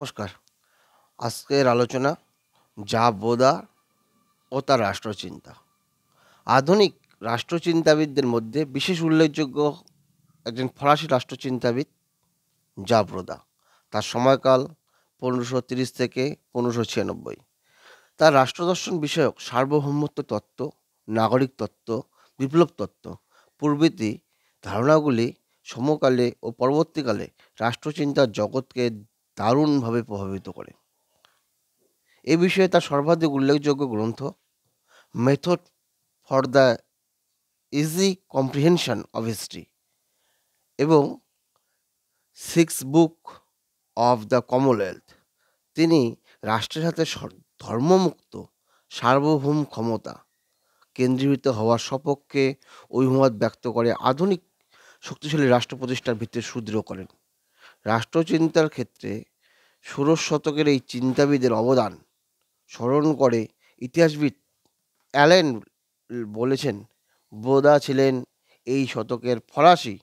নমস্কার। আজকের আলোচনা বোদা ও তার রাষ্ট্রচিন্তা। আধুনিক রাষ্ট্রচিন্তাবিদদের মধ্যে বিশেষ উল্লেখযোগ্য একজন ফরাসি রাষ্ট্রচিন্তাবিদ জাব্রোদা। তার সময়কাল 1530 থেকে 1596। তার রাষ্ট্রদর্শন বিষয়ক সার্বভৌমত্ব তত্ত্ব, নাগরিক তত্ত্ব, বিপ্লব তত্ত্ব প্রভৃতি ধারণাগুলি সমকালে ও পরবর্তীকালে রাষ্ট্রচিন্তার জগৎকে দারুণভাবে প্রভাবিত করে। এ বিষয়ে তার সর্বাধিক উল্লেখযোগ্য গ্রন্থ method for the easy comprehension of history এবং 6 বুক অফ দ্য কমনওয়েলথ। তিনি রাষ্ট্রের হাতে ধর্মমুক্ত সার্বভৌম ক্ষমতা কেন্দ্রীভূত হওয়ার সপক্ষে অভিমত ব্যক্ত করে আধুনিক শক্তিশালী রাষ্ট্র প্রতিষ্ঠার ভিত্তি সুদৃঢ় করেন। রাষ্ট্রচিন্তার ক্ষেত্রে ষোড়শ শতকের এই চিন্তাবিদের অবদান স্মরণ করে ইতিহাসবিদ অ্যালেন বলেছেন, বোদা ছিলেন এই শতকের ফরাসি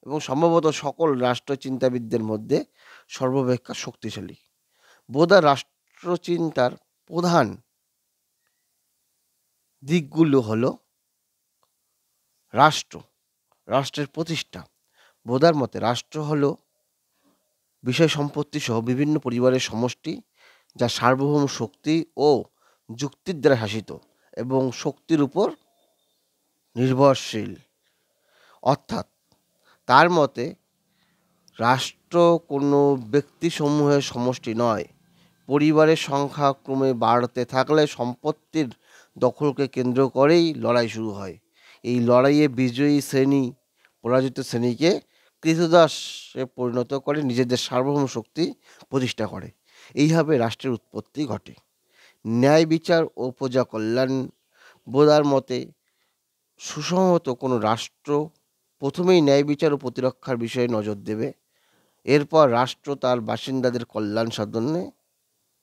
এবং সম্ভবত সকল রাষ্ট্রচিন্তাবিদদের মধ্যে সর্বাপেক্ষা শক্তিশালী। বোদা রাষ্ট্রচিন্তার প্রধান দিকগুলো হল রাষ্ট্রের প্রতিষ্ঠা। বোদার মতে রাষ্ট্র হল বিষয় সম্পত্তি সহ বিভিন্ন পরিবারের সমষ্টি, যা সার্বভৌম শক্তি ও যুক্তির দ্বারা শাসিত এবং শক্তির উপর নির্ভরশীল। অর্থাৎ তার মতে রাষ্ট্র কোনো ব্যক্তিসমূহের সমষ্টি নয়। পরিবারের সংখ্যা ক্রমে বাড়তে থাকলে সম্পত্তির দখলকে কেন্দ্র করেই লড়াই শুরু হয়। এই লড়াইয়ে বিজয়ী শ্রেণী পরাজিত শ্রেণীকে কৃতদাসে পরিণত করে নিজেদের সার্বভৌম শক্তি প্রতিষ্ঠা করে। এইভাবে রাষ্ট্রের উৎপত্তি ঘটে। ন্যায় বিচার ও প্রজা কল্যাণ। বোদার মতে সুসংহত কোনো রাষ্ট্র প্রথমেই ন্যায় বিচার ও প্রতিরক্ষার বিষয়ে নজর দেবে। এরপর রাষ্ট্র তার বাসিন্দাদের কল্যাণ সাধনে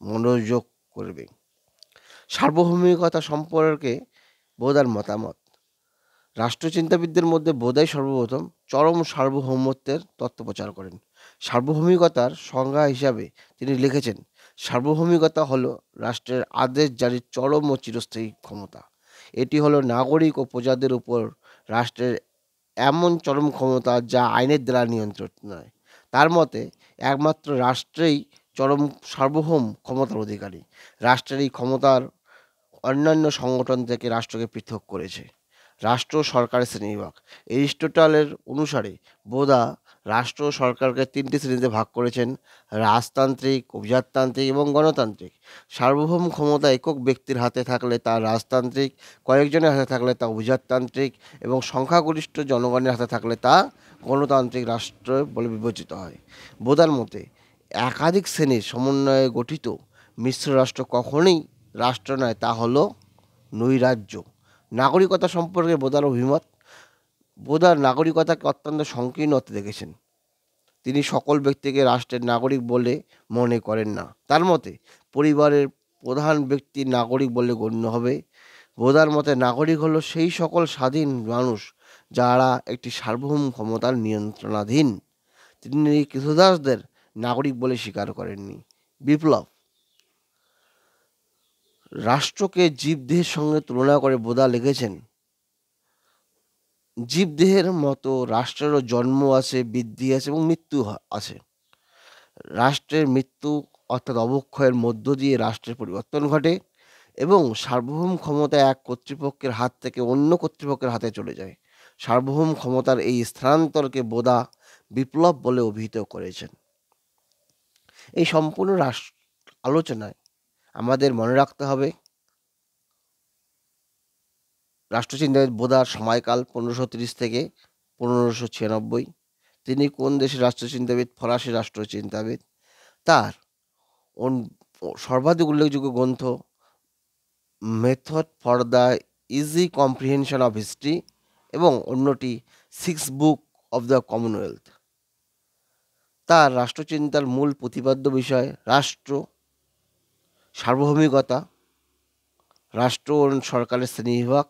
মনোযোগ করবে। সার্বভৌমিকতা সম্পর্কে বোদার মতামত। রাষ্ট্রচিন্তাবিদদের মধ্যে বোদাই সর্বপ্রথম চরম সার্বভৌমত্বের তত্ত্ব প্রচার করেন। সার্বভৌমিকতার সংজ্ঞা হিসাবে তিনি লিখেছেন, সার্বভৌমিকতা হল রাষ্ট্রের আদেশ জারির চরম ও চিরস্থায়ী ক্ষমতা। এটি হলো নাগরিক ও প্রজাদের উপর রাষ্ট্রের এমন চরম ক্ষমতা যা আইনের দ্বারা নিয়ন্ত্রিত নয়। তার মতে একমাত্র রাষ্ট্রেই চরম সার্বভৌম ক্ষমতার অধিকারী। রাষ্ট্রের এই ক্ষমতার অন্যান্য সংগঠন থেকে রাষ্ট্রকে পৃথক করেছে। রাষ্ট্র ও সরকারের শ্রেণীবিভাগ। এরিস্টটলের অনুসারে বোদা রাষ্ট্র ও সরকারকে 3টি শ্রেণীতে ভাগ করেছেন: রাজতান্ত্রিক, অভিজাততান্ত্রিক এবং গণতান্ত্রিক। সার্বভৌম ক্ষমতা একক ব্যক্তির হাতে থাকলে তা রাজতান্ত্রিক, কয়েকজনের হাতে থাকলে তা অভিজাততান্ত্রিক এবং সংখ্যাগরিষ্ঠ জনগণের হাতে থাকলে তা গণতান্ত্রিক রাষ্ট্র বলে বিবেচিত হয়। বোদার মতে একাধিক শ্রেণীর সমন্বয়ে গঠিত মিশ্র রাষ্ট্র কখনোই রাষ্ট্র নয়, তা হলো নৈরাজ্য। নাগরিকতা সম্পর্কে বোদার অভিমত। বোদার নাগরিকতাকে অত্যন্ত সংকীর্ণ অর্থে দেখেছেন। তিনি সকল ব্যক্তিকে রাষ্ট্রের নাগরিক বলে মনে করেন না। তার মতে পরিবারের প্রধান ব্যক্তি নাগরিক বলে গণ্য হবে। বোদার মতে নাগরিক হলো সেই সকল স্বাধীন মানুষ যারা একটি সার্বভৌম ক্ষমতার নিয়ন্ত্রণাধীন। তিনি কৃতদাসদের নাগরিক বলে স্বীকার করেননি। বিপ্লব। রাষ্ট্রকে জীবদেহের সঙ্গে তুলনা করে বোদা লিখেছেন, জীবদেহের মতো রাষ্ট্রেরও জন্ম আছে, বৃদ্ধি আছে এবং মৃত্যু আছে। রাষ্ট্রের মৃত্যু অর্থাৎ অবক্ষয়ের মধ্য দিয়ে রাষ্ট্রের পরিবর্তন ঘটে এবং সার্বভৌম ক্ষমতা এক কর্তৃপক্ষের হাত থেকে অন্য কর্তৃপক্ষের হাতে চলে যায়। সার্বভৌম ক্ষমতার এই স্থানান্তরকে বোদা বিপ্লব বলে অভিহিত করেছেন। এই সম্পূর্ণ আলোচনায় আমাদের মনে রাখতে হবে রাষ্ট্রচিন্তাবিদ বোদার সময়কাল 1530 থেকে 1596। তিনি কোন দেশের রাষ্ট্রচিন্তাবিদ? ফরাসি রাষ্ট্রচিন্তাবিদ। তার সর্বাধিক উল্লেখযোগ্য গ্রন্থ method for the easy comprehension of history এবং অন্যটি 6 বুক অফ দ্য কমনওয়েলথ। তার রাষ্ট্রচিন্তার মূল প্রতিপাদ্য বিষয় রাষ্ট্র, সার্বভৌমিকতা, রাষ্ট্র ও সরকারের শ্রেণীবিভাগ,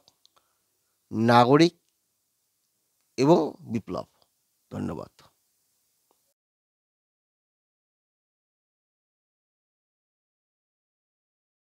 নাগরিক এবং বিপ্লব। ধন্যবাদ।